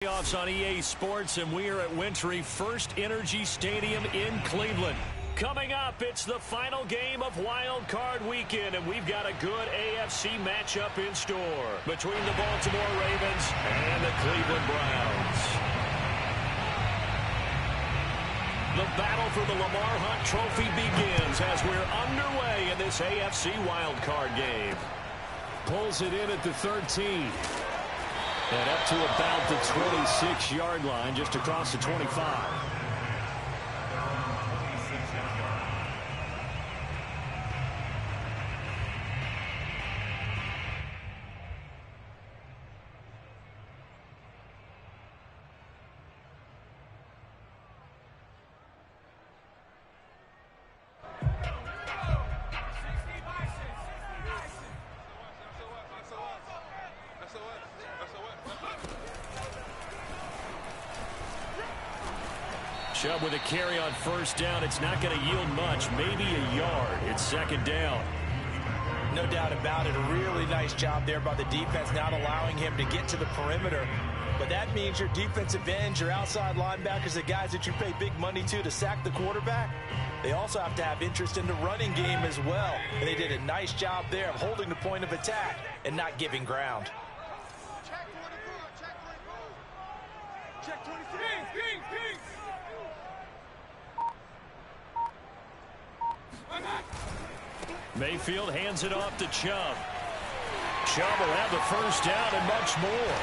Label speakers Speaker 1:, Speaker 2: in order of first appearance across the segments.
Speaker 1: Playoffs on EA Sports, and we are at Wintry First Energy Stadium in Cleveland. Coming up, it's the final game of Wild Card Weekend, and we've got a good AFC matchup in store between the Baltimore Ravens and the Cleveland Browns. The battle for the Lamar Hunt Trophy begins as we're underway in this AFC Wild Card game. Pulls it in at the 13. And up to about the 26-yard line, just across the 25. Chubb with a carry on first down. It's not going to yield much, maybe a yard. It's second down.
Speaker 2: No doubt about it. A really nice job there by the defense, not allowing him to get to the perimeter. But that means your defensive ends, your outside linebackers, the guys that you pay big money to sack the quarterback, they also have to have interest in the running game as well. And they did a nice job there of holding the point of attack and not giving ground. Check 24.
Speaker 1: Mayfield hands it off to Chubb. Chubb will have the first down and much more.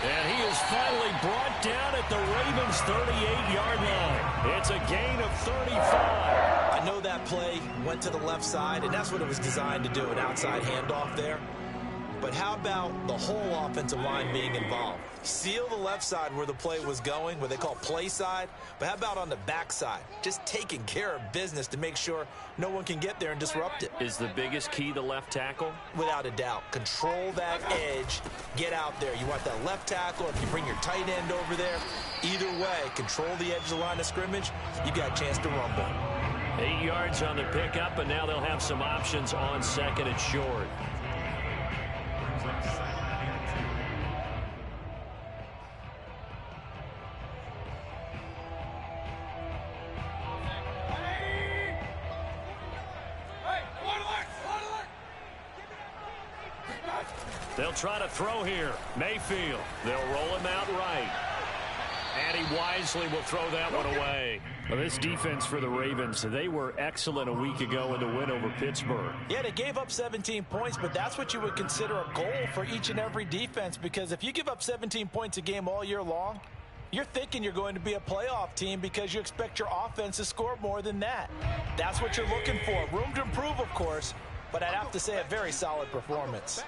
Speaker 1: And he is finally brought down at the Ravens' 38-yard line. It's a gain of 35.
Speaker 2: I know that play went to the left side, and that's what it was designed to do, an outside handoff there. But how about the whole offensive line being involved? Seal the left side where the play was going, what they call play side. But how about on the back side? Just taking care of business to make sure no one can get there and disrupt it.
Speaker 1: Is the biggest key the left tackle?
Speaker 2: Without a doubt. Control that edge. Get out there. You want that left tackle. If you bring your tight end over there, either way, control the edge of the line of scrimmage. You got a chance to rumble.
Speaker 1: 8 yards on the pickup, and now they'll have some options on second and short. They'll try to throw here. Mayfield. They'll roll him out right. And he wisely will throw that one away. Well, this defense for the Ravens, they were excellent a week ago in the win over Pittsburgh.
Speaker 2: Yeah, they gave up 17 points, but that's what you would consider a goal for each and every defense, because if you give up 17 points a game all year long, you're thinking you're going to be a playoff team because you expect your offense to score more than that. That's what you're looking for. Room to improve, of course, but I'd have to say a very solid performance.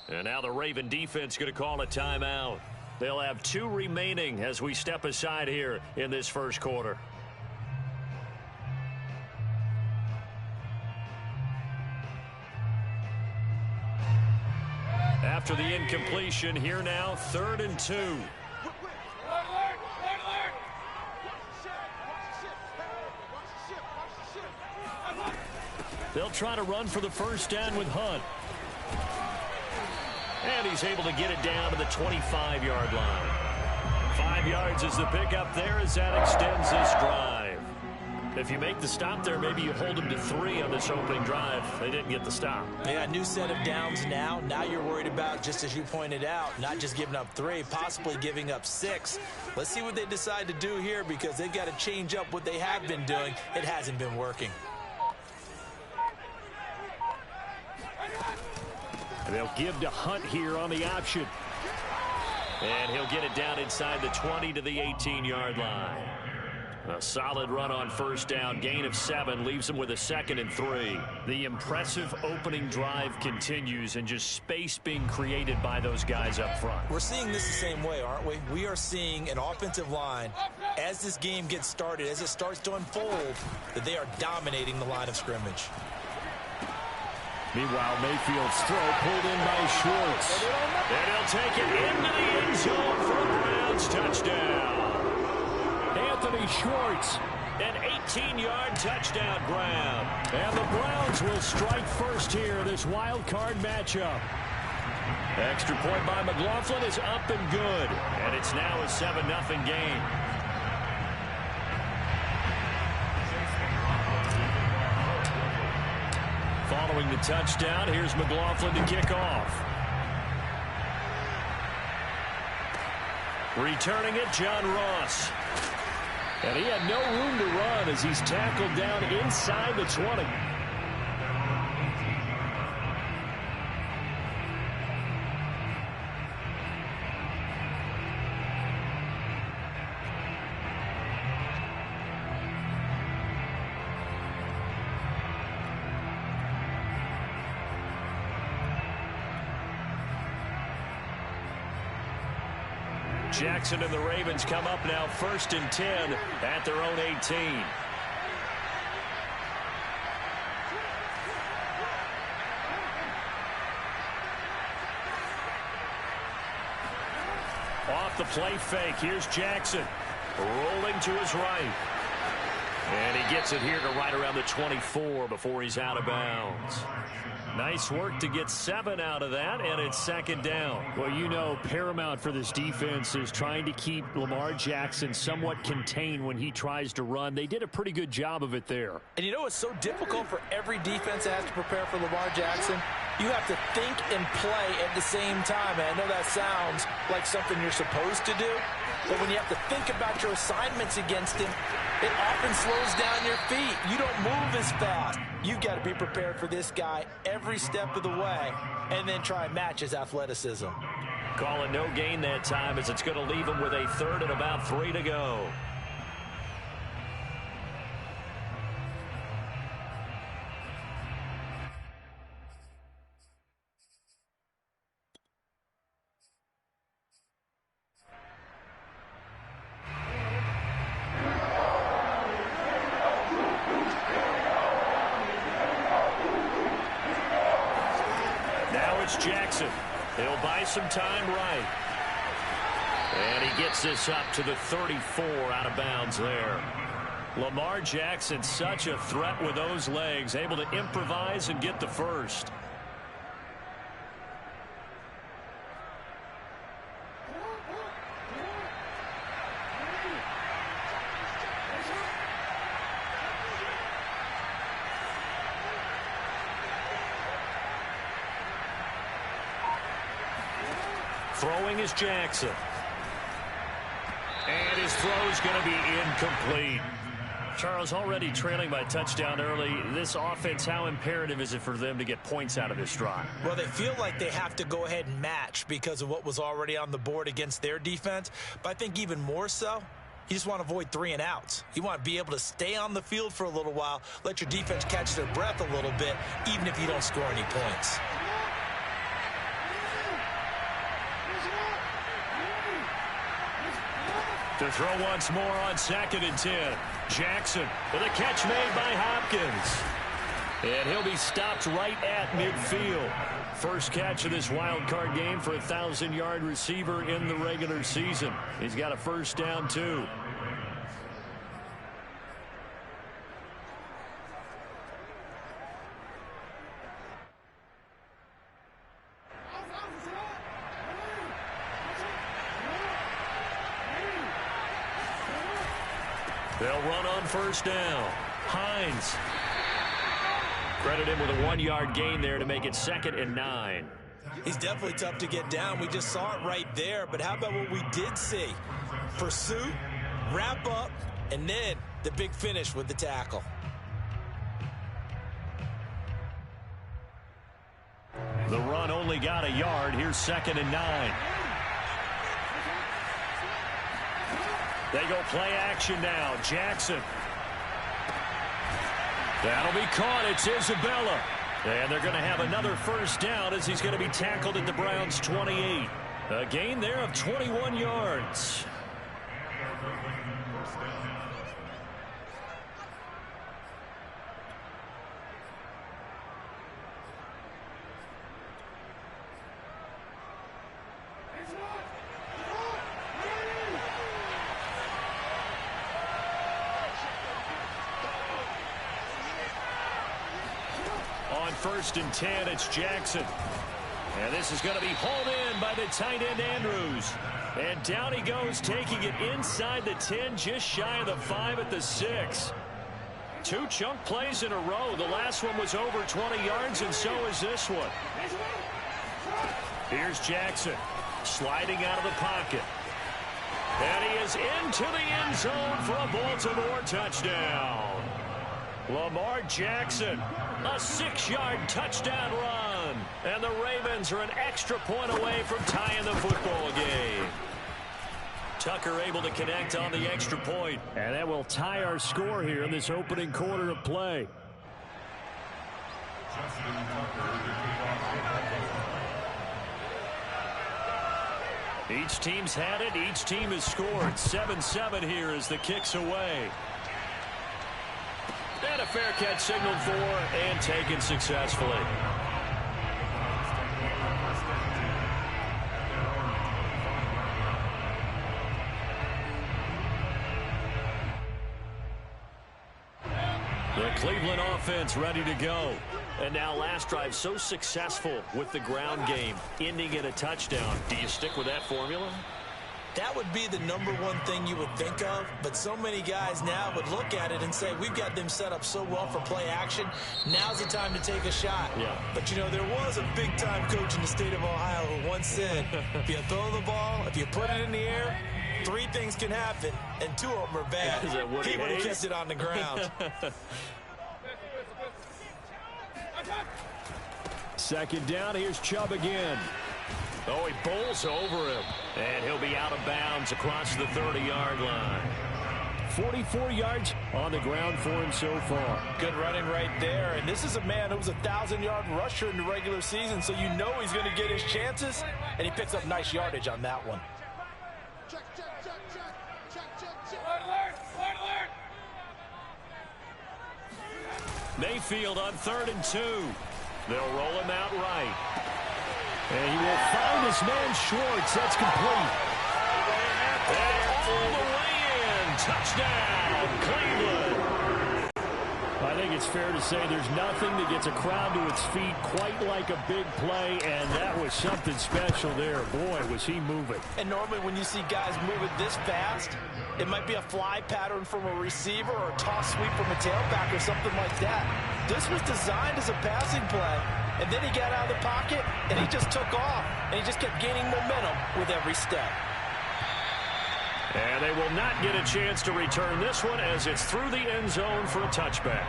Speaker 1: And now the Raven defense going to call a timeout. They'll have 2 remaining as we step aside here in this first quarter. After the incompletion, here now, 3rd and 2. They'll try to run for the first down with Hunt. And he's able to get it down to the 25-yard line. 5 yards is the pickup there as that extends this drive. If you make the stop there, maybe you hold them to 3 on this opening drive. They didn't get the stop.
Speaker 2: Yeah, new set of downs now. Now you're worried about, just as you pointed out, not just giving up 3, possibly giving up 6. Let's see what they decide to do here, because they've got to change up what they have been doing. It hasn't been working.
Speaker 1: And they'll give to Hunt here on the option. And he'll get it down inside the 20 to the 18-yard line. A solid run on first down. Gain of 7 leaves them with a 2nd and 3. The impressive opening drive continues, and just space being created by those guys up front.
Speaker 2: We're seeing this the same way, aren't we? We are seeing an offensive line, as this game gets started, as it starts to unfold, that they are dominating the line of scrimmage.
Speaker 1: Meanwhile, Mayfield's throw pulled in by Schwartz. And he'll take it into the end zone for a Browns touchdown. Anthony Schwartz An 18-yard touchdown grab.
Speaker 3: And the Browns will strike first here, this wild card matchup.
Speaker 1: Extra point by McLaughlin is up and good. And it's now a 7-0 game. Following the touchdown, here's McLaughlin to kick off. Returning it, John Ross. And he had no room to run as he's tackled down inside the 20. Jackson and the Ravens come up now 1st and 10 at their own 18. Off the play fake. Here's Jackson rolling to his right. And he gets it here to right around the 24 before he's out of bounds. Nice work to get 7 out of that, and it's 2nd down.
Speaker 3: Well, you know, paramount for this defense is trying to keep Lamar Jackson somewhat contained when he tries to run. They did a pretty good job of it there.
Speaker 2: And you know it's so difficult for every defense that has to prepare for Lamar Jackson? You have to think and play at the same time. And I know that sounds like something you're supposed to do, but when you have to think about your assignments against him, it often slows down your feet. You don't move as fast. You've got to be prepared for this guy every step of the way and then try and match his athleticism.
Speaker 1: Calling no gain that time as it's going to leave him with a 3rd and about 3 to go. Jackson. He'll buy some time right. And he gets this up to the 34 out of bounds there. Lamar Jackson, such a threat with those legs, able to improvise and get the first. Throwing is Jackson. And his throw's going to be incomplete. Charles, already trailing by touchdown early. This offense, how imperative is it for them to get points out of this drive?
Speaker 2: Well, they feel like they have to go ahead and match because of what was already on the board against their defense. But I think even more so, you just want to avoid 3 and outs. You want to be able to stay on the field for a little while, let your defense catch their breath a little bit, even if you don't score any points.
Speaker 1: To throw once more on 2nd and 10. Jackson with a catch made by Hopkins. And he'll be stopped right at midfield. First catch of this wild card game for a 1,000-yard receiver in the regular season. He's got a first down, too. They'll run on first down. Hines. Credit him with a 1-yard gain there to make it 2nd and 9.
Speaker 2: He's definitely tough to get down. We just saw it right there. But how about what we did see? Pursuit, wrap up, and then the big finish with the tackle.
Speaker 1: The run only got a yard. Here's 2nd and 9. They go play action now. Jackson. That'll be caught. It's Isabella. And they're going to have another first down as he's going to be tackled at the Browns' 28. A gain there of 21 yards.
Speaker 3: first and 10. It's Jackson. And this is going to be hauled in by the tight end Andrews. And down he goes, taking it inside the 10, just shy of the 5 at the 6. 2 chunk plays in a row. The last one was over 20 yards, and so is this one. Here's Jackson, sliding out of the pocket. And he is into the end zone for a Baltimore touchdown. Lamar Jackson, a 6-yard touchdown run. And the Ravens are an extra point away from tying the football game. Tucker able to connect on the extra point. And that will tie our score here in this opening quarter of play. Each team's had it. Each team has scored. 7-7 here as the kick's away. And a fair catch signaled for and taken successfully. The Cleveland offense ready to go. And now last drive so successful with the ground game, ending in a touchdown. Do you stick with that formula?
Speaker 2: That would be the #1 thing you would think of, but so many guys now would look at it and say, we've got them set up so well for play action. Now's the time to take a shot.
Speaker 3: Yeah.
Speaker 2: But, you know, there was a big-time coach in the state of Ohio who once said, if you throw the ball, if you put it in the air, 3 things can happen, and 2 of them are bad. He would have kept it on the ground.
Speaker 3: Second down, here's Chubb again. Oh, he bowls over him. And he'll be out of bounds across the 30-yard line. 44 yards on the ground for him so far.
Speaker 2: Good running right there. And this is a man who was a 1,000-yard rusher in the regular season, so you know he's going to get his chances. And he picks up nice yardage on that one.
Speaker 3: Mayfield on 3rd and 2. They'll roll him out right. And he will find his man Schwartz. That's complete. And all the way in. Touchdown, Cleveland. I think it's fair to say there's nothing that gets a crowd to its feet quite like a big play, and that was something special there. Boy, was he moving.
Speaker 2: And normally when you see guys moving this fast, it might be a fly pattern from a receiver or a toss sweep from a tailback or something like that. This was designed as a passing play, and then he got out of the pocket, and he just took off, and he just kept gaining momentum with every step.
Speaker 3: And they will not get a chance to return this one as it's through the end zone for a touchback.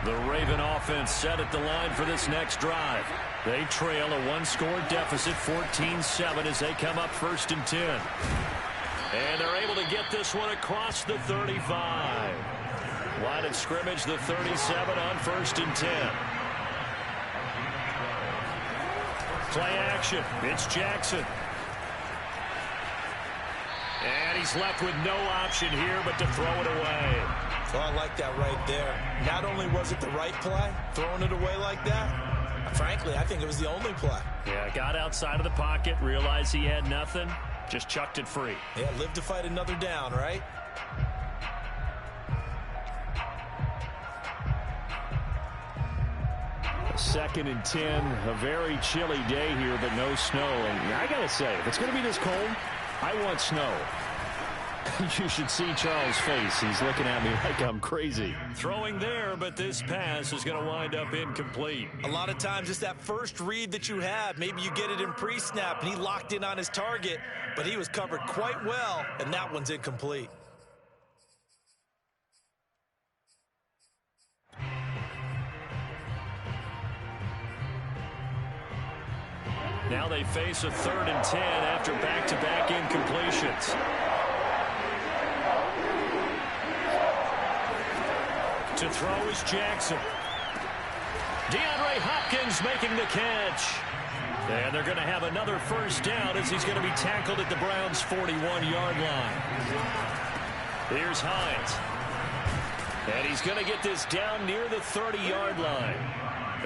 Speaker 3: The Raven offense set at the line for this next drive. They trail a 1-score deficit, 14-7, as they come up 1st and 10. And they're able to get this one across the 35. Line of scrimmage, the 37 on 1st and 10. Play action. It's Jackson. And he's left with no option here but to throw it away.
Speaker 2: Well, I like that right there. Not only was it the right play, throwing it away like that, frankly, I think it was the only play.
Speaker 3: Yeah, got outside of the pocket, realized he had nothing, just chucked it free.
Speaker 2: Yeah, live to fight another down, right?
Speaker 3: Second and 10, a very chilly day here, but no snow. And I got to say, if it's going to be this cold, I want snow. You should see Charles' face. He's looking at me like I'm crazy. Throwing there, but this pass is going to wind up incomplete.
Speaker 2: A lot of times it's that first read that you have. Maybe you get it in pre-snap, and he locked in on his target, but he was covered quite well, and that one's incomplete.
Speaker 3: Now they face a 3rd and 10 after back-to-back incompletions. To throw is Jackson. DeAndre Hopkins making the catch. And they're going to have another first down as he's going to be tackled at the Browns' 41-yard line.
Speaker 1: Here's Hines. And he's going to get this down near the 30-yard line.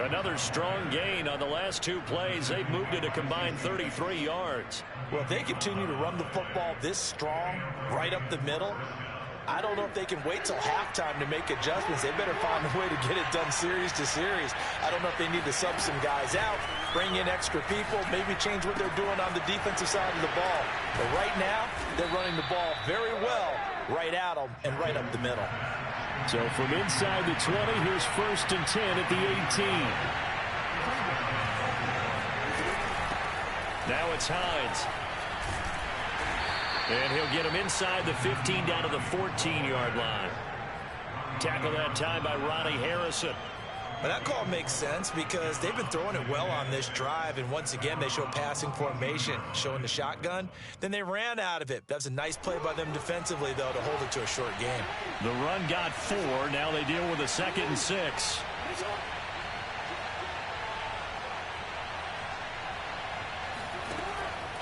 Speaker 1: Another strong gain on the last two plays. They've moved it a combined 33 yards.
Speaker 2: Well, if they continue to run the football this strong, right up the middle, I don't know if they can wait till halftime to make adjustments. They better find a way to get it done series to series. I don't know if they need to sub some guys out, bring in extra people, maybe change what they're doing on the defensive side of the ball. But right now, they're running the ball very well right at them and right up the middle.
Speaker 3: So from inside the 20, here's 1st and 10 at the 18.
Speaker 1: Now it's Hines. And he'll get him inside the 15 down to the 14-yard line. Tackle that time by Ronnie Harrison.
Speaker 2: But that call makes sense because they've been throwing it well on this drive, and once again they show passing formation, showing the shotgun. Then they ran out of it. That's a nice play by them defensively, though, to hold it to a short game.
Speaker 3: The run got 4. Now they deal with a 2nd and 6.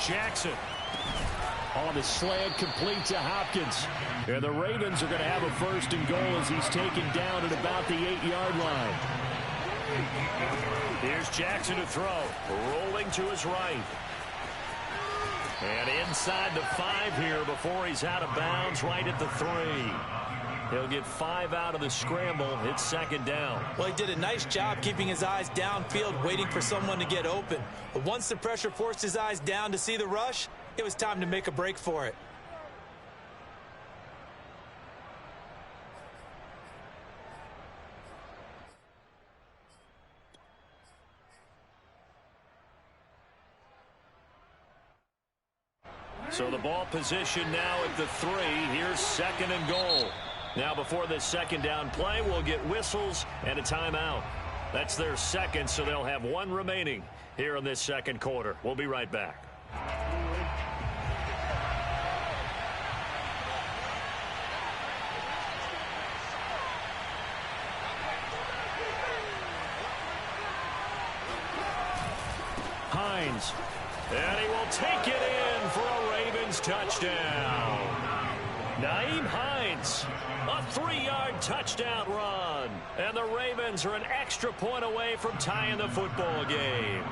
Speaker 3: Jackson on the slant, complete to Hopkins. And the Ravens are going to have a 1st and goal as he's taken down at about the 8-yard line.
Speaker 1: Here's Jackson to throw, rolling to his right. And inside the 5 here before he's out of bounds, right at the 3. He'll get 5 out of the scramble. It's 2nd down.
Speaker 2: Well, he did a nice job keeping his eyes downfield, waiting for someone to get open. But once the pressure forced his eyes down to see the rush, it was time to make a break for it.
Speaker 1: So the ball position now at the 3. Here's 2nd and goal. Now before this 2nd down play, we'll get whistles and a timeout. That's their 2nd, so they'll have 1 remaining here in this 2nd quarter. We'll be right back.
Speaker 3: Hines.
Speaker 1: And he will take it in for a Ravens touchdown. Nyheim Hines, a 3-yard touchdown run. And the Ravens are an extra point away from tying the football game.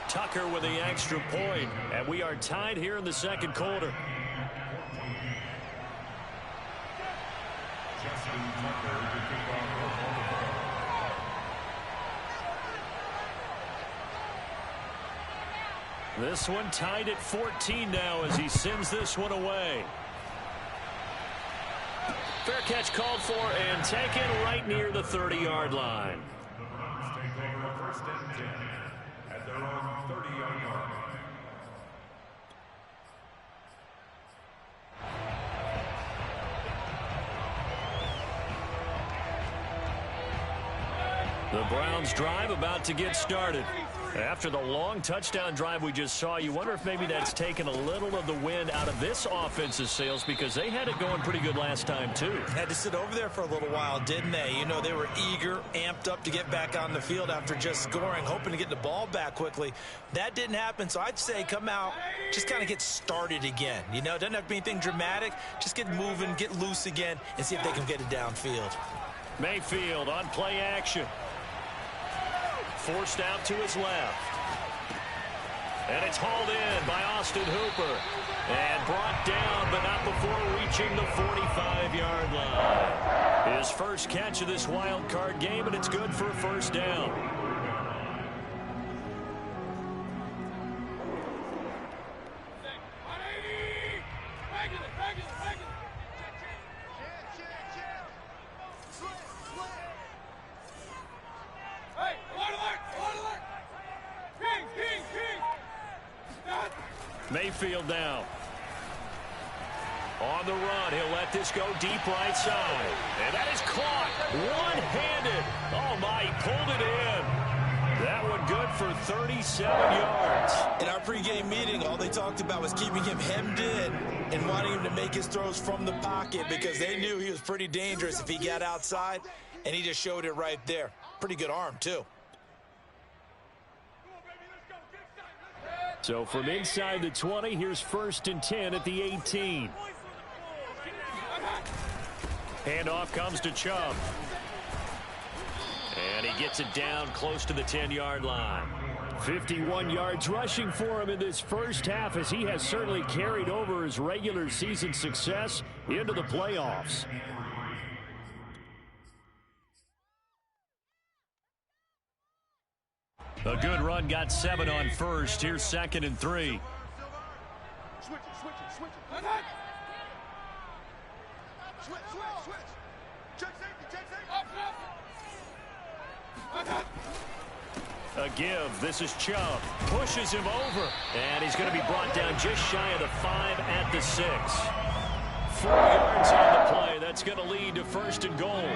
Speaker 1: Tucker with the extra point, and we are tied here in the 2nd quarter. This one tied at 14 now as he sends this one away. Fair catch called for and taken right near the 30-yard line.
Speaker 4: At their own 30-yard line.
Speaker 1: The Browns drive about to get started. After the long touchdown drive we just saw, you wonder if maybe that's taken a little of the wind out of this offense's sails because they had it going pretty good last time too.
Speaker 2: Had to sit over there for a little while, didn't they? You know, they were eager, amped up to get back on the field after just scoring, hoping to get the ball back quickly. That didn't happen, so I'd say come out, just kind of get started again. You know, it doesn't have to be anything dramatic. Just get moving, get loose again, and see if they can get it downfield.
Speaker 1: Mayfield on play action. Forced out to his left. And it's hauled in by Austin Hooper. And brought down, but not before reaching the 45-yard line. His first catch of this wild card game, and it's good for a 1st down. Mayfield now. On the run, he'll let this go deep right side. And that is caught one-handed. Oh, my, he pulled it in. That one good for 37 yards.
Speaker 2: In our pregame meeting, all they talked about was keeping him hemmed in and wanting him to make his throws from the pocket because they knew he was pretty dangerous if he got outside, and he just showed it right there. Pretty good arm, too.
Speaker 3: So from inside the 20, here's 1st and 10 at the 18. Handoff comes to Chubb. And he gets it down close to the 10-yard line. 51 yards rushing for him in this first half, as he has certainly carried over his regular season success into the playoffs. A good run got 7 on first. Here's 2nd and 3. A give. This is Chubb. Pushes him over. And he's going to be brought down just shy of the 5 at the 6. 4 yards on the play. That's going to lead to 1st and goal.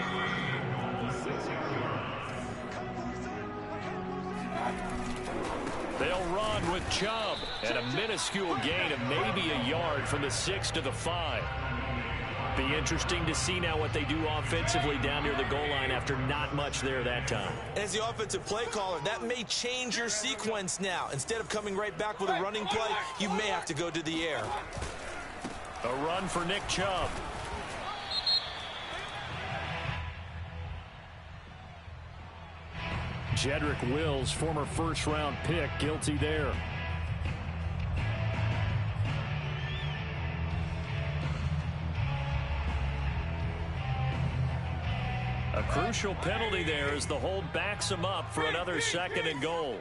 Speaker 3: They'll run with Chubb. And a minuscule gain of maybe a yard from the 6 to the 5. Be interesting to see now what they do offensively down near the goal line after not much there that time.
Speaker 2: As the offensive play caller, that may change your sequence now. Instead of coming right back with a running play, you may have to go to the air.
Speaker 3: A run for Nick Chubb. Jedrick Wills, former first-round pick, guilty there. A crucial penalty there as the hold backs him up for another 2nd and goal.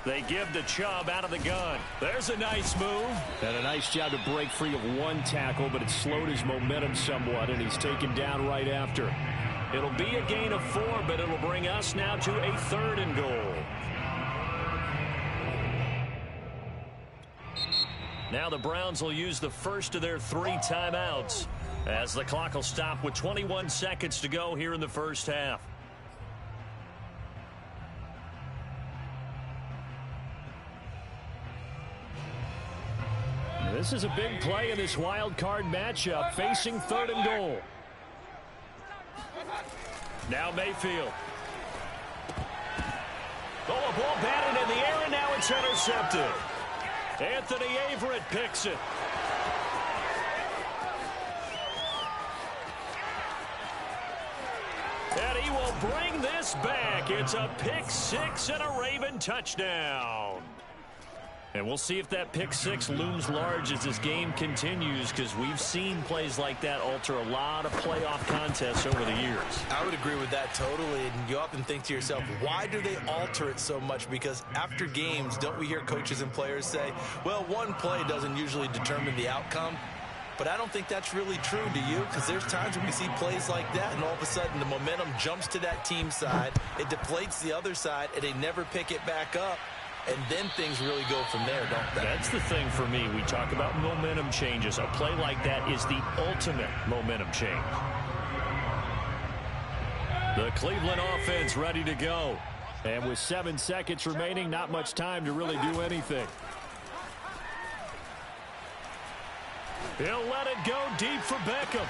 Speaker 3: They give to Chubb out of the gun. There's a nice move. And a nice job to break free of one tackle, but it slowed his momentum somewhat, and he's taken down right after. It'll be a gain of 4, but it'll bring us now to a 3rd and goal. Now the Browns will use the first of their 3 timeouts, as the clock will stop with 21 seconds to go here in the first half. This is a big play in this wild card matchup, facing 3rd and goal. Now Mayfield. Oh, a ball batted in the air, and now it's intercepted. Anthony Averett picks it. And he will bring this back. It's a pick 6 and a Raven touchdown. And we'll see if that pick 6 looms large as this game continues, because we've seen plays like that alter a lot of playoff contests over the years.
Speaker 2: I would agree with that totally. And you often think to yourself, why do they alter it so much? Because after games, don't we hear coaches and players say, well, one play doesn't usually determine the outcome? But I don't think that's really true, do you? Because there's times when we see plays like that, and all of a sudden the momentum jumps to that team side, it deflates the other side, and they never pick it back up. And then things really go from there, don't they?
Speaker 3: That's the thing for me. We talk about momentum changes. A play like that is the ultimate momentum change. The Cleveland offense ready to go. And with 7 seconds remaining, not much time to really do anything. He'll let it go deep for Beckham.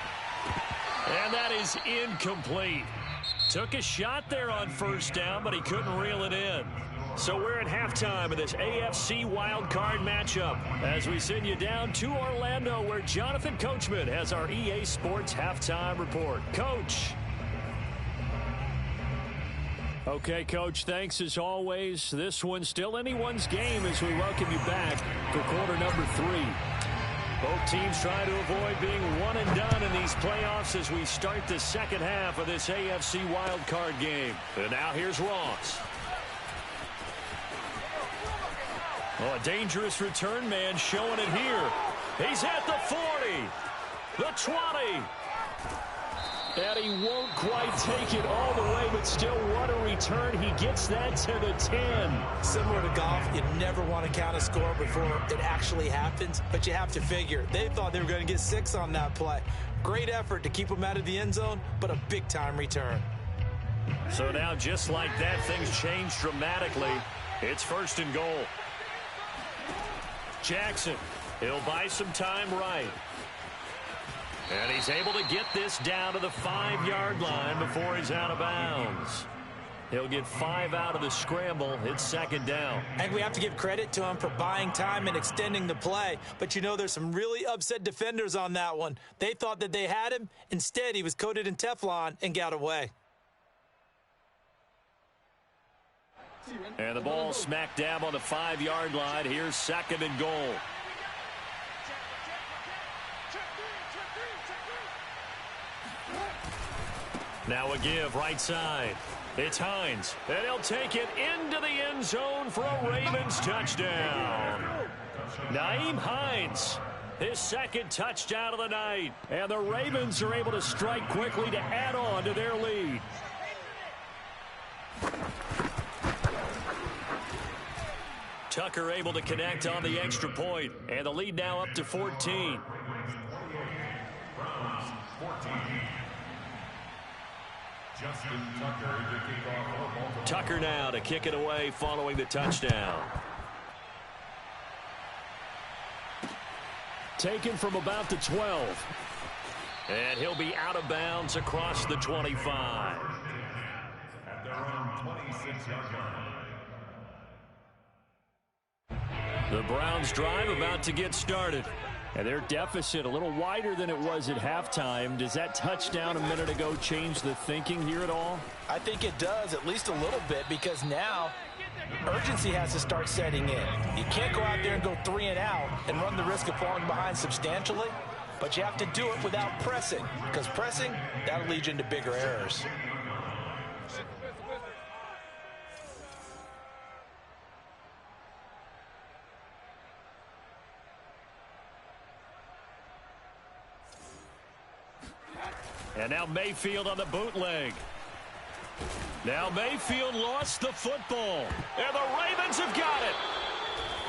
Speaker 3: And that is incomplete. Took a shot there on 1st down, but he couldn't reel it in. So we're at halftime of this AFC wildcard matchup as we send you down to Orlando, where Jonathan Coachman has our EA Sports halftime report. Coach. Okay, Coach, thanks as always. This one's still anyone's game as we welcome you back for quarter number 3. Both teams trying to avoid being one and done in these playoffs as we start the second half of this AFC wildcard game. And now here's Ross. Oh, a dangerous return man showing it here. He's at the 40, the 20. And he won't quite take it all the way, but still what a return. He gets that to the 10.
Speaker 2: Similar to golf, you never want to count a score before it actually happens, but you have to figure. They thought they were going to get 6 on that play. Great effort to keep them out of the end zone, but a big-time return.
Speaker 3: So now, just like that, things change dramatically. It's 1st and goal. Jackson, he'll buy some time right. And he's able to get this down to the 5-yard line before he's out of bounds.
Speaker 1: He'll get 5 out of the scramble. It's second down.
Speaker 2: And we have to give credit to him for buying time and extending the play. But, you know, there's some really upset defenders on that one. They thought that they had him. Instead, he was coated in Teflon and got away.
Speaker 1: And the ball smack dab on the 5-yard line. Here's second and goal. Now a give right side. It's Hines, and he'll take it into the end zone for a Ravens touchdown. Nyheim Hines, his second touchdown of the night. And the Ravens are able to strike quickly to add on to their lead. Tucker able to connect on the extra point, and the lead now up to 14. Tucker now to kick it away following the touchdown. Taken from about the 12. And he'll be out of bounds across the 25.
Speaker 4: At their own 26-yard line.
Speaker 1: The Browns drive about to get started. And their deficit a little wider than it was at halftime. Does that touchdown a minute ago change the thinking here at all?
Speaker 2: I think it does, at least a little bit, because now urgency has to start setting in. You can't go out there and go 3 and out and run the risk of falling behind substantially, but you have to do it without pressing, because pressing, that'll lead you into bigger errors.
Speaker 1: And now Mayfield on the bootleg. Now Mayfield lost the football. And the Ravens have got it.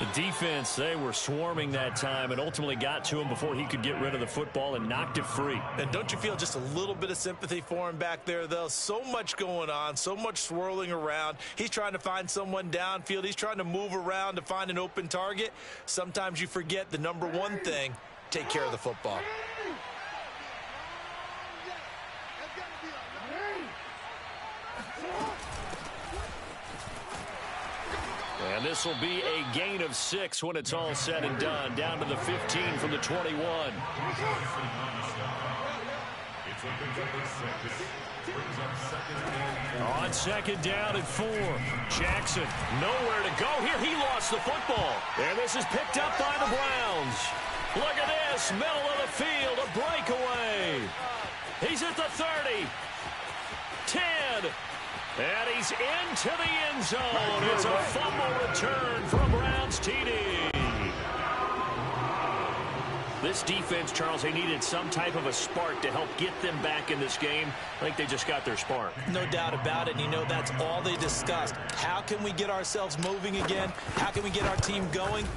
Speaker 1: The defense, they were swarming that time and ultimately got to him before he could get rid of the football and knocked it free.
Speaker 2: And don't you feel just a little bit of sympathy for him back there, though? So much going on, so much swirling around. He's trying to find someone downfield. He's trying to move around to find an open target. Sometimes you forget the number one thing, take care of the football.
Speaker 1: And this will be a gain of 6 when it's all said and done. Down to the 15 from the 21. On second down and 4. Jackson nowhere to go here. He lost the football. And this is picked up by the Browns. Look at this. Middle of the field. A breakaway. He's at the 30. 10. And he's into the end zone. It's a fumble return for a Browns TD. This defense, Charles, they needed some type of a spark to help get them back in this game. I think they just got their spark.
Speaker 2: No doubt about it. And you know, that's all they discussed. How can we get ourselves moving again? How can we get our team going?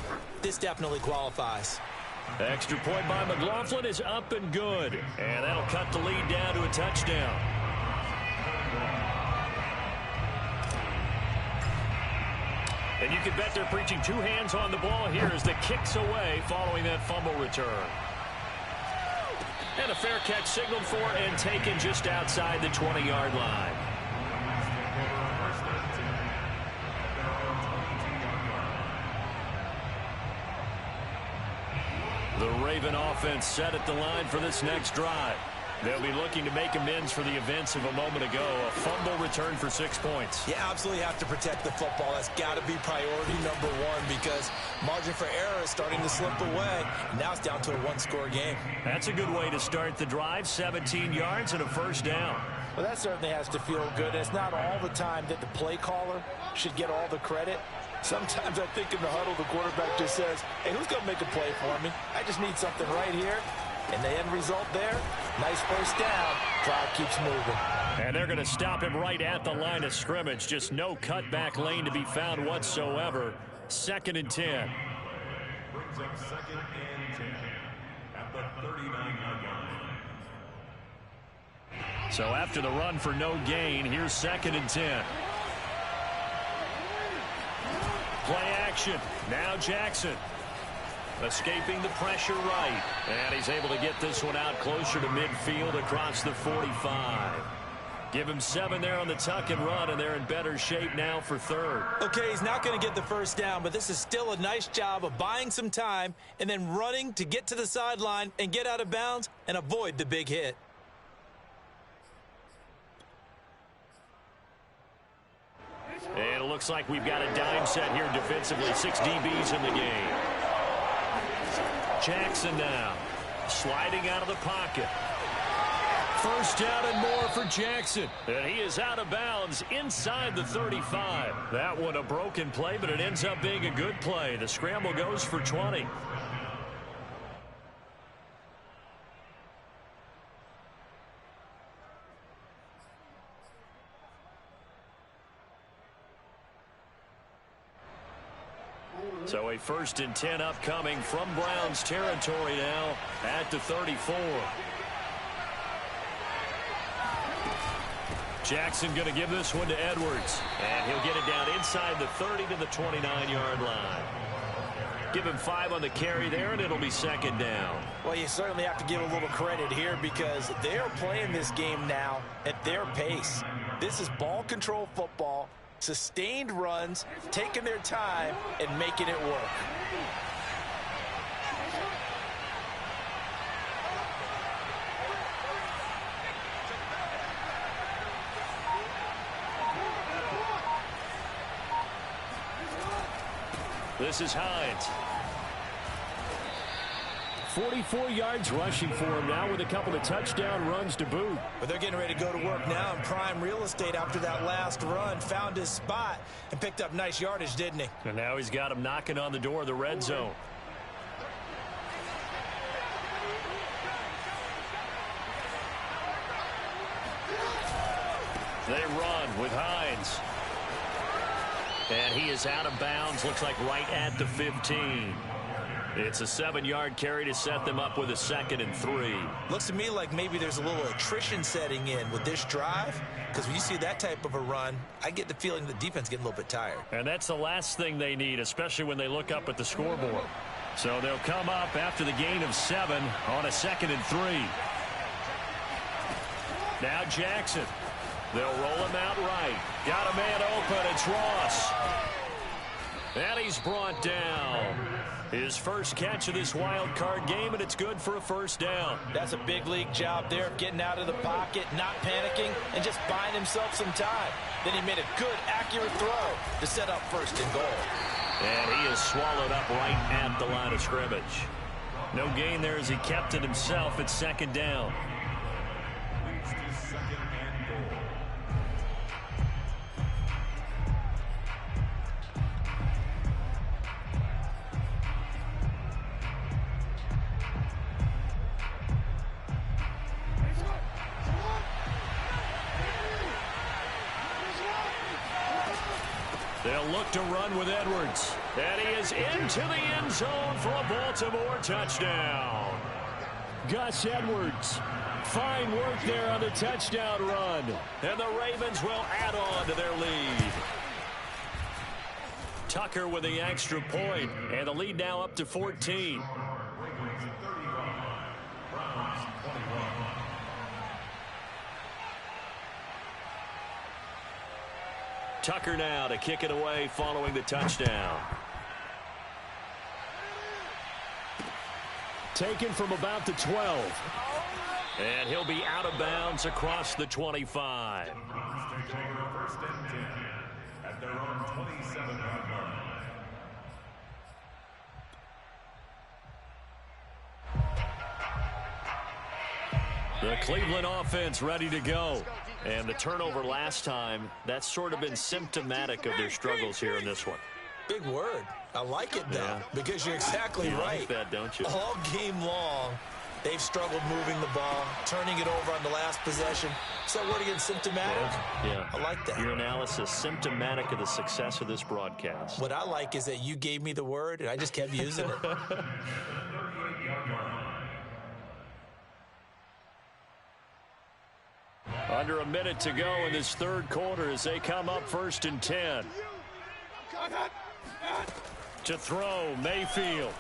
Speaker 2: This definitely qualifies.
Speaker 1: Extra point by McLaughlin is up and good. And that'll cut the lead down to a touchdown. And you can bet they're preaching 2 hands on the ball here as the kick's away following that fumble return. And a fair catch signaled for and taken just outside the 20-yard line. The Raven offense set at the line for this next drive. They'll be looking to make amends for the events of a moment ago. A fumble return for 6 points.
Speaker 2: You absolutely have to protect the football. That's got to be priority number 1 because margin for error is starting to slip away. Now it's down to a 1-score game.
Speaker 1: That's a good way to start the drive. 17 yards and a first down.
Speaker 2: Well, that certainly has to feel good. It's not all the time that the play caller should get all the credit. Sometimes I think in the huddle, the quarterback just says, hey, who's going to make a play for me? I just need something right here. And the end result there, nice first down. Drive keeps moving.
Speaker 1: And they're going to stop him right at the line of scrimmage. Just no cutback lane to be found whatsoever. 2nd and 10.
Speaker 4: Brings up 2nd and 10 at the 39-yard line.
Speaker 1: So after the run for no gain, here's 2nd and 10. Play action. Now Jackson. Escaping the pressure right. And he's able to get this one out closer to midfield across the 45. Give him 7 there on the tuck and run, and they're in better shape now for third.
Speaker 2: Okay, he's not going to get the first down, but this is still a nice job of buying some time and then running to get to the sideline and get out of bounds and avoid the big hit.
Speaker 1: And it looks like we've got a dime set here defensively. 6 DBs in the game. Jackson now sliding out of the pocket. First down and more for Jackson. And he is out of bounds inside the 35. That one a broken play, but it ends up being a good play. The scramble goes for 20. So a 1st and 10 upcoming from Browns territory now at the 34. Jackson going to give this one to Edwards. And he'll get it down inside the 30 to the 29-yard line. Give him 5 on the carry there, and it'll be 2nd down.
Speaker 2: Well, you certainly have to give a little credit here because they're playing this game now at their pace. This is ball control football, sustained runs, taking their time, and making it work.
Speaker 1: This is Hines. 44 yards rushing for him now with a couple of touchdown runs to boot.
Speaker 2: But they're getting ready to go to work now in prime real estate after that last run. Found his spot and picked up nice yardage, didn't he?
Speaker 1: And now he's got him knocking on the door of the red zone. They run with Hines. And he is out of bounds, looks like right at the 15. It's a 7-yard carry to set them up with a 2nd and 3.
Speaker 2: Looks to me like maybe there's a little attrition setting in with this drive, because when you see that type of a run, I get the feeling the defense getting a little bit tired.
Speaker 1: And that's the last thing they need, especially when they look up at the scoreboard. So they'll come up after the gain of 7 on a 2nd and 3. Now Jackson. They'll roll him out right. Got a man open. It's Ross. And he's brought down. His first catch of this wild card game, and it's good for a 1st down.
Speaker 2: That's a big league job there of getting out of the pocket, not panicking, and just buying himself some time. Then he made a good, accurate throw to set up 1st and goal.
Speaker 1: And he is swallowed up right at the line of scrimmage. No gain there as he kept it himself at 2nd down. They'll look to run with Edwards. And he is into the end zone for a Baltimore touchdown. Gus Edwards. Fine work there on the touchdown run. And the Ravens will add on to their lead. Tucker with the extra point. And the lead now up to 14. Tucker now to kick it away following the touchdown. Taken from about the 12. And he'll be out of bounds across the 25.
Speaker 4: First and 10 at their own 27-yard line.
Speaker 1: The Cleveland offense ready to go. And the turnover last time, that's sort of been symptomatic of their struggles here in this one.
Speaker 2: Big word. I like it, though,
Speaker 1: Yeah.
Speaker 2: because you're exactly right.
Speaker 1: Like that, don't you?
Speaker 2: All game long, they've struggled moving the ball, turning it over on the last possession. So what again, symptomatic?
Speaker 1: Yeah.
Speaker 2: I like that.
Speaker 1: Your analysis, symptomatic of the success of this broadcast.
Speaker 2: What I like is that you gave me the word, and I just kept using it.
Speaker 1: Under a minute to go in this 3rd quarter as they come up 1st and 10. To throw, Mayfield.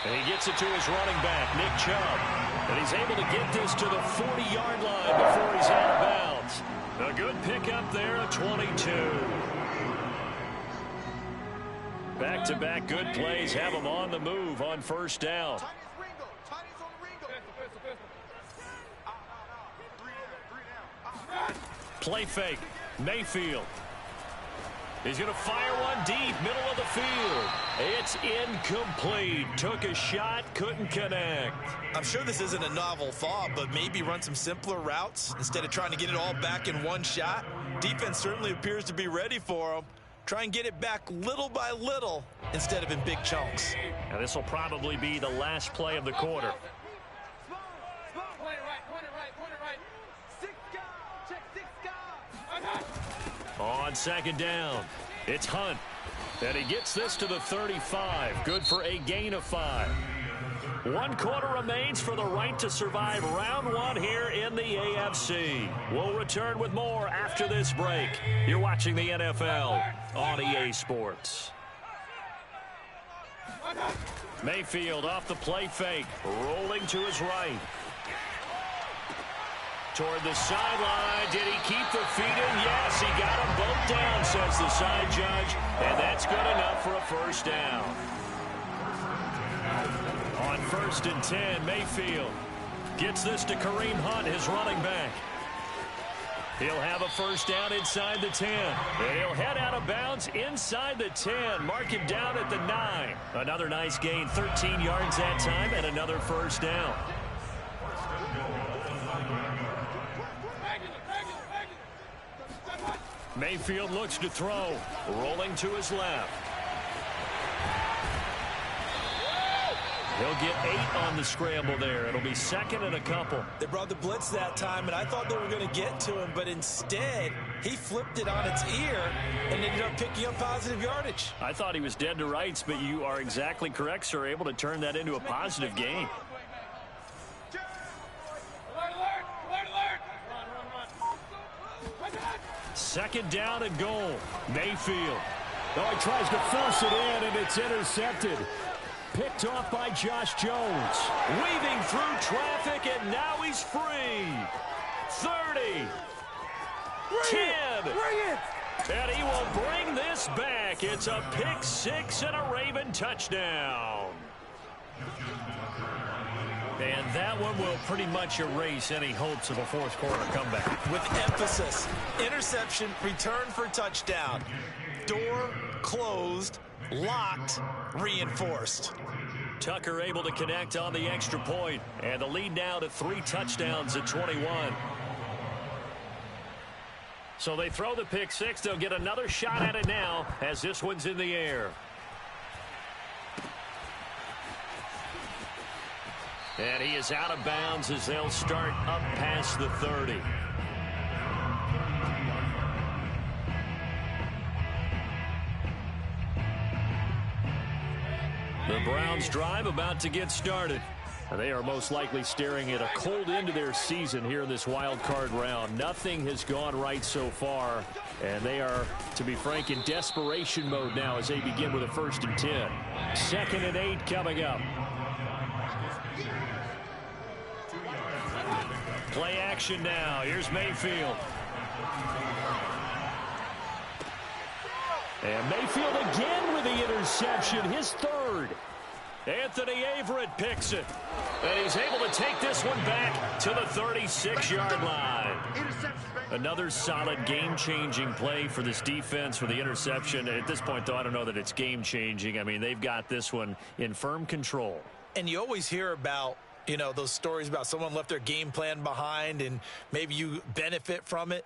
Speaker 1: And he gets it to his running back, Nick Chubb. And he's able to get this to the 40-yard line before he's out of bounds. A good pickup there, a 22. Back-to-back good plays have him on the move on first down. Play fake. Mayfield. He's going to fire one deep, middle of the field. It's incomplete. Took a shot, couldn't connect.
Speaker 2: I'm sure this isn't a novel thought, but maybe run some simpler routes instead of trying to get it all back in one shot. Defense certainly appears to be ready for him. Try and get it back little by little instead of in big chunks.
Speaker 1: Now this will probably be the last play of the quarter. On second down, it's Hunt. And he gets this to the 35. Good for a gain of 5. 1 quarter remains for the right to survive round 1 here in the AFC. We'll return with more after this break. You're watching the NFL on EA Sports. Mayfield off the play fake, rolling to his right. Toward the sideline. Did he keep the feet in? Yes, he got them both down, says the side judge. And that's good enough for a first down. On 1st and 10, Mayfield gets this to Kareem Hunt, his running back. He'll have a first down inside the 10. And he'll head out of bounds inside the 10. Mark him down at the 9. Another nice gain, 13 yards that time, and another first down. Mayfield looks to throw, rolling to his left. He'll get 8 on the scramble there. It'll be second and a couple.
Speaker 2: They brought the blitz that time, and I thought they were going to get to him, but instead, he flipped it on its ear and ended up picking up positive yardage.
Speaker 1: I thought he was dead to rights, but you are exactly correct, sir. Able to turn that into a positive gain. Second down and goal. Mayfield. Oh, he tries to force it in, and it's intercepted. Picked off by Josh Jones. Weaving through traffic, and now he's free. 30. 10. And he will bring this back. It's a pick 6 and a Raven touchdown. And that one will pretty much erase any hopes of a fourth quarter comeback.
Speaker 2: With emphasis, interception, return for touchdown. Door closed, locked, reinforced.
Speaker 1: Tucker able to connect on the extra point, and the lead now to 3 touchdowns at 21. So they throw the pick 6. They'll get another shot at it now as this one's in the air. And he is out of bounds as they'll start up past the 30. The Browns drive about to get started. They are most likely staring at a cold end to their season here in this wild card round. Nothing has gone right so far, and they are, to be frank, in desperation mode now as they begin with a 1st and 10. 2nd and 8 coming up. Play action now. Here's Mayfield. And Mayfield again with the interception, his 3rd. Anthony Averett picks it. And he's able to take this one back to the 36-yard line. Another solid game-changing play for this defense for the interception. At this point, though, I don't know that it's game-changing. I mean, they've got this one in firm control.
Speaker 2: And you always hear about, you know, those stories about someone left their game plan behind and maybe you benefit from it.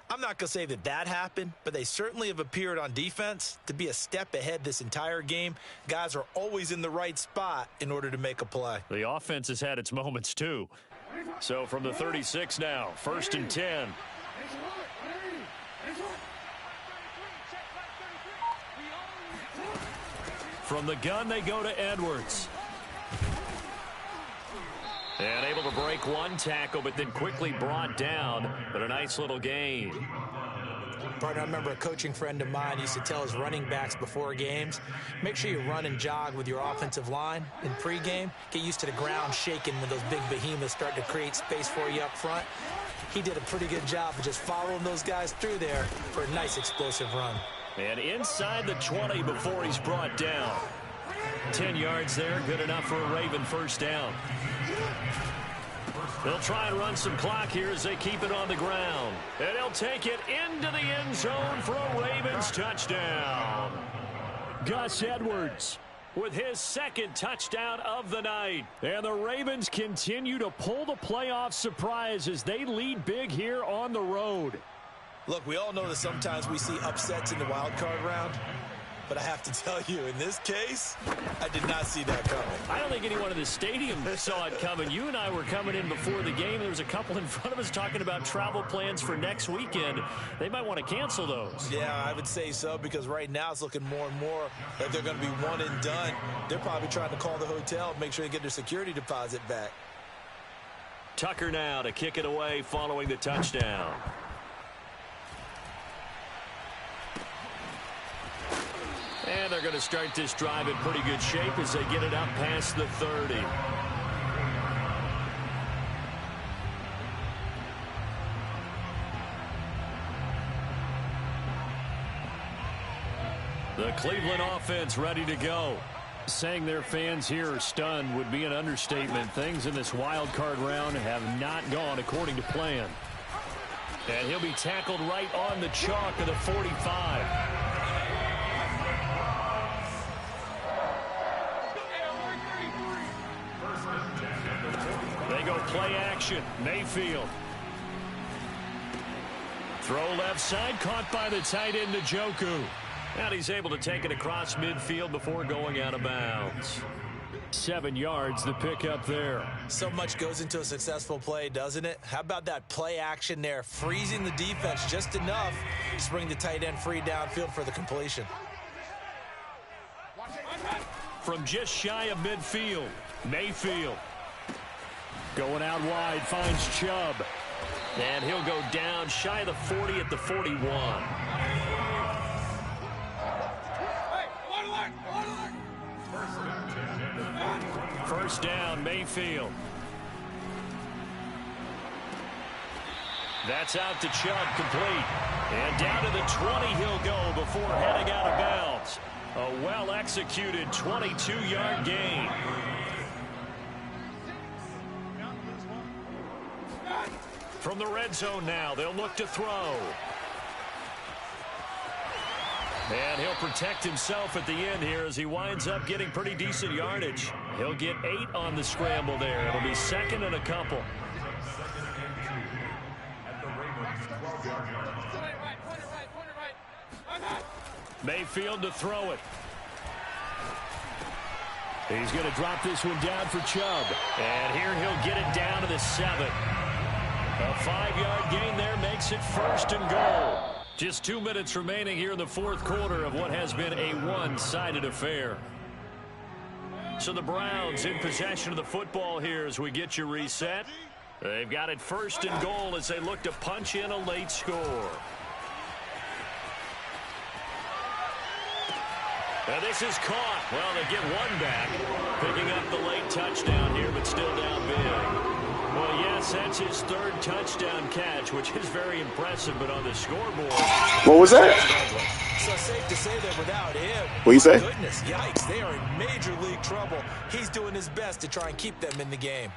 Speaker 2: I'm not going to say that that happened, but they certainly have appeared on defense to be a step ahead this entire game. Guys are always in the right spot in order to make a play.
Speaker 1: The offense has had its moments, too. So from the 36 now, 1st and 10. From the gun, they go to Edwards. And able to break one tackle, but then quickly brought down. But a nice little gain.
Speaker 2: Partner, I remember a coaching friend of mine used to tell his running backs before games, make sure you run and jog with your offensive line in pregame. Get used to the ground shaking when those big behemoths start to create space for you up front. He did a pretty good job of just following those guys through there for a nice explosive run.
Speaker 1: And inside the 20 before he's brought down. 10 yards there, good enough for a Raven first down. They'll try and run some clock here as they keep it on the ground. And he'll take it into the end zone for a Ravens touchdown. Gus Edwards with his second touchdown of the night. And the Ravens continue to pull the playoff surprise as they lead big here on the road.
Speaker 2: Look, we all know that sometimes we see upsets in the wild card round. But I have to tell you, in this case, I did not see that coming.
Speaker 1: I don't think anyone in the stadium saw it coming. You and I were coming in before the game. There was a couple in front of us talking about travel plans for next weekend. They might want to cancel those.
Speaker 2: Yeah, I would say so, because right now it's looking more and more like they're going to be one and done. They're probably trying to call the hotel, make sure they get their security deposit back.
Speaker 1: Tucker now to kick it away following the touchdown. And they're going to start this drive in pretty good shape as they get it up past the 30. The Cleveland offense ready to go. Saying their fans here are stunned would be an understatement. Things in this wild card round have not gone according to plan. And he'll be tackled right on the chalk of the 45. They go play action. Mayfield. Throw left side, caught by the tight end Njoku. And he's able to take it across midfield before going out of bounds. 7 yards, the pickup there.
Speaker 2: So much goes into a successful play, doesn't it? How about that play action there? Freezing the defense just enough to bring the tight end free downfield for the completion.
Speaker 1: From just shy of midfield, Mayfield. Going out wide, finds Chubb. And he'll go down shy of the 40 at the 41. First down, Mayfield. That's out to Chubb, complete. And down to the 20 he'll go before heading out of bounds. A well-executed 22-yard gain. From the red zone now, they'll look to throw. And he'll protect himself at the end here as he winds up getting pretty decent yardage. He'll get 8 on the scramble there. It'll be second and a couple. Mayfield to throw it. He's going to drop this one down for Chubb. And here he'll get it down to the 7. A 5-yard gain there makes it first and goal. Just 2 minutes remaining here in the fourth quarter of what has been a one-sided affair. So the Browns in possession of the football here as we get you reset. They've got it first and goal as they look to punch in a late score. And this is caught. Well, they get one back. Picking up the late touchdown here, but still down big. Well, yes, that's his third touchdown catch, which is very impressive, but on the scoreboard.
Speaker 5: What was that?
Speaker 2: So safe to say that without him,
Speaker 5: what you say?
Speaker 2: Goodness, yikes, they are in major league trouble. He's doing his best to try and keep them in the game.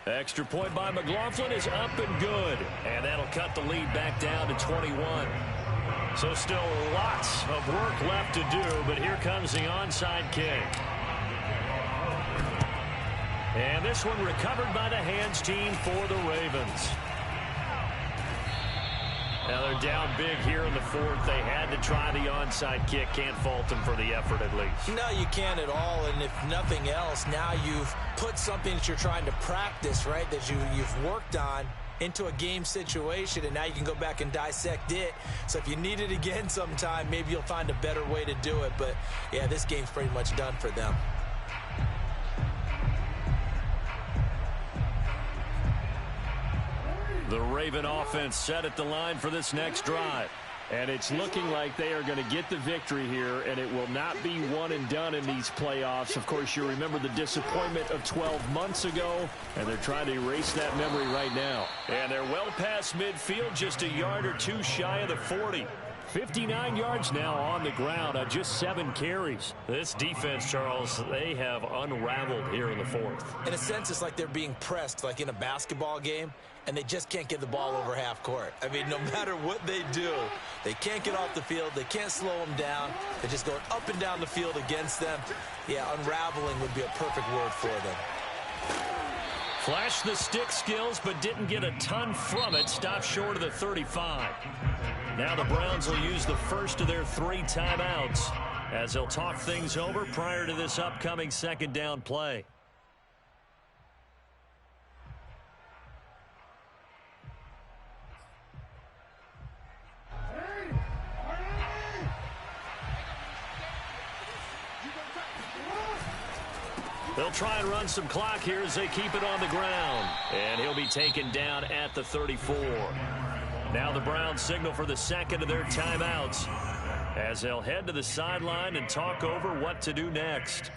Speaker 1: Extra point by McLaughlin is up and good, and that'll cut the lead back down to 21. So still lots of work left to do, but here comes the onside kick. And this one recovered by the hands team for the Ravens. Now they're down big here in the fourth. They had to try the onside kick. Can't fault them for the effort at least.
Speaker 2: No, you can't at all. And if nothing else, now you've put something that you're trying to practice, right, that you've worked on into a game situation, and now you can go back and dissect it. So if you need it again sometime, maybe you'll find a better way to do it. But, yeah, this game's pretty much done for them.
Speaker 1: The Raven offense set at the line for this next drive.
Speaker 3: And it's looking like they are going to get the victory here, and it will not be one and done in these playoffs. Of course, you remember the disappointment of 12 months ago, and they're trying to erase that memory right now.
Speaker 1: And they're well past midfield, just a yard or two shy of the 40.
Speaker 3: 59 yards now on the ground on just 7 carries.
Speaker 1: This defense, Charles, they have unraveled here in the fourth.
Speaker 2: In a sense, it's like they're being pressed like in a basketball game, and they just can't get the ball over half court. I mean, no matter what they do, they can't get off the field. They can't slow them down. They're just going up and down the field against them. Yeah, unraveling would be a perfect word for them.
Speaker 1: Flashed the stick skills, but didn't get a ton from it. Stopped short of the 35. Now the Browns will use the first of their 3 timeouts as they'll talk things over prior to this upcoming second down play. They'll try and run some clock here as they keep it on the ground. And he'll be taken down at the 34. Now the Browns signal for the second of their timeouts as they'll head to the sideline and talk over what to do next.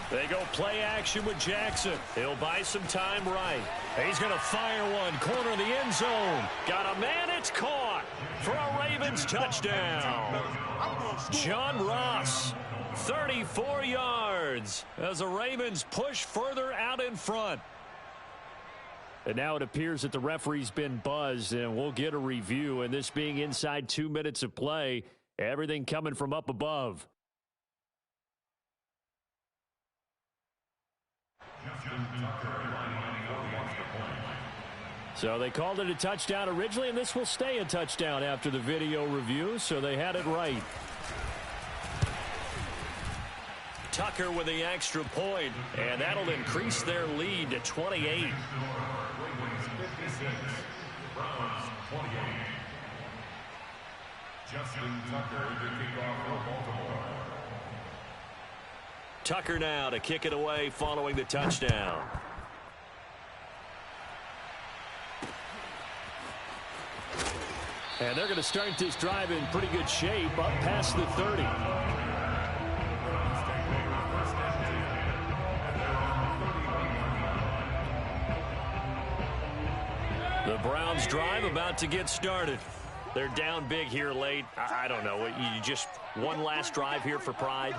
Speaker 1: They go play action with Jackson. He'll buy some time right. He's going to fire one. Corner of the end zone. Got a man. It's caught for a Ravens touchdown. John Ross, 34 yards as the Ravens push further out in front.
Speaker 3: And now it appears that the referee's been buzzed, and we'll get a review. And this being inside 2 minutes of play, everything coming from up above. So they called it a touchdown originally, and this will stay a touchdown after the video review, so they had it right.
Speaker 1: Tucker with the extra point, and that'll increase their lead to 28.
Speaker 4: Justin Tucker to kick off for Baltimore.
Speaker 1: Tucker now to kick it away following the touchdown.
Speaker 3: And they're going to start this drive in pretty good shape up past the 30.
Speaker 1: The Browns drive about to get started. They're down big here late. I don't know. You just one last drive here for pride?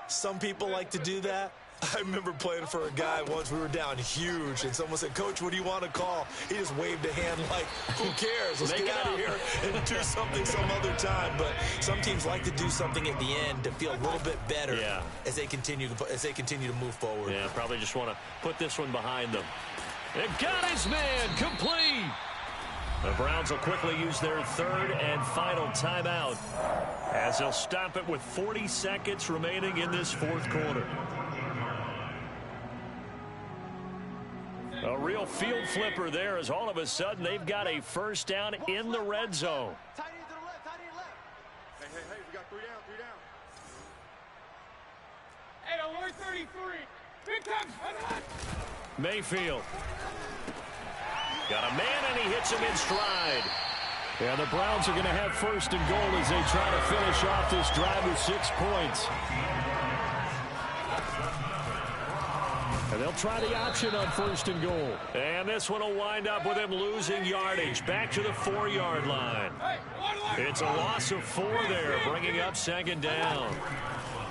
Speaker 2: Some people like to do that. I remember playing for a guy once. We were down huge, and someone said, "Coach, what do you want to call?" He just waved a hand like, who cares? Let's get out of here and do something some other time. But some teams like to do something at the end to feel a little bit better as they continue to move forward.
Speaker 1: Yeah, probably just want to put this one behind them. And got his man complete. The Browns will quickly use their third and final timeout as they'll stop it with 40 seconds remaining in this fourth quarter. A real field flipper there as all of a sudden they've got a first down in the red zone.
Speaker 5: Tight end to the left, tight end left. Hey, we got 3 down. Hey, alert 33. Big time.
Speaker 1: Mayfield. Got a man, and he hits him in stride.
Speaker 3: Yeah, the Browns are going to have first and goal as they try to finish off this drive with 6 points. And they'll try the option on first and goal.
Speaker 1: And this one will wind up with him losing yardage back to the 4-yard line. It's a loss of 4 there, bringing up second down.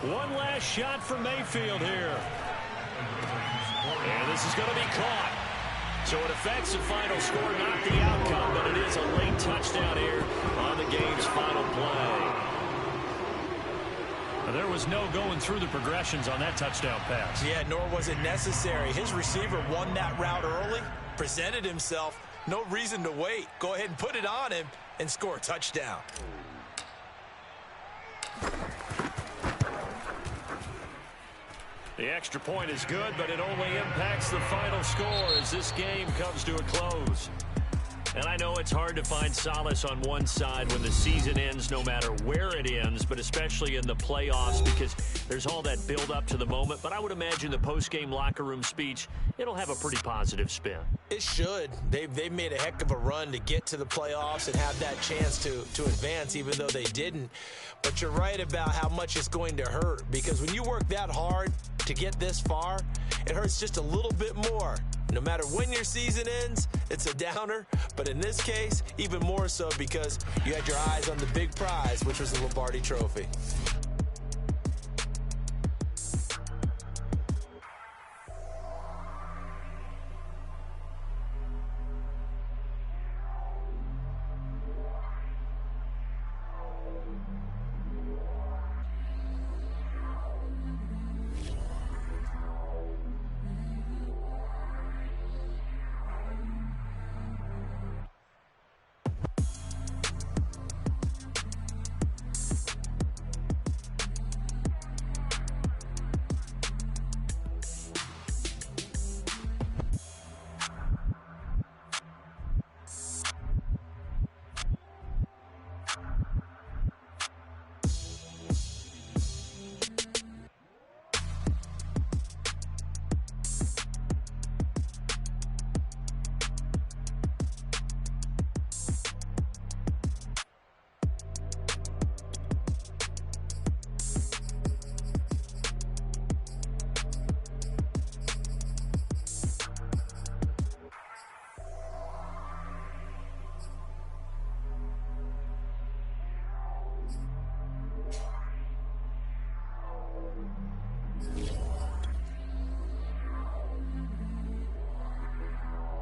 Speaker 1: One last shot for Mayfield here. And this is going to be caught. So it affects the final score, not the outcome, but it is a late touchdown here on the game's final play.
Speaker 3: There was no going through the progressions on that touchdown pass.
Speaker 2: Yeah, nor was it necessary. His receiver won that route early, presented himself. No reason to wait. Go ahead and put it on him and score a touchdown.
Speaker 1: The extra point is good, but it only impacts the final score as this game comes to a close. And I know it's hard to find solace on one side when the season ends, no matter where it ends, but especially in the playoffs because there's all that build up to the moment. But I would imagine the post-game locker room speech, it'll have a pretty positive spin.
Speaker 2: It should. They've made a heck of a run to get to the playoffs and have that chance to advance, even though they didn't. But you're right about how much it's going to hurt, because when you work that hard to get this far, it hurts just a little bit more. No matter when your season ends, it's a downer. But in this case, even more so because you had your eyes on the big prize, which was the Lombardi Trophy.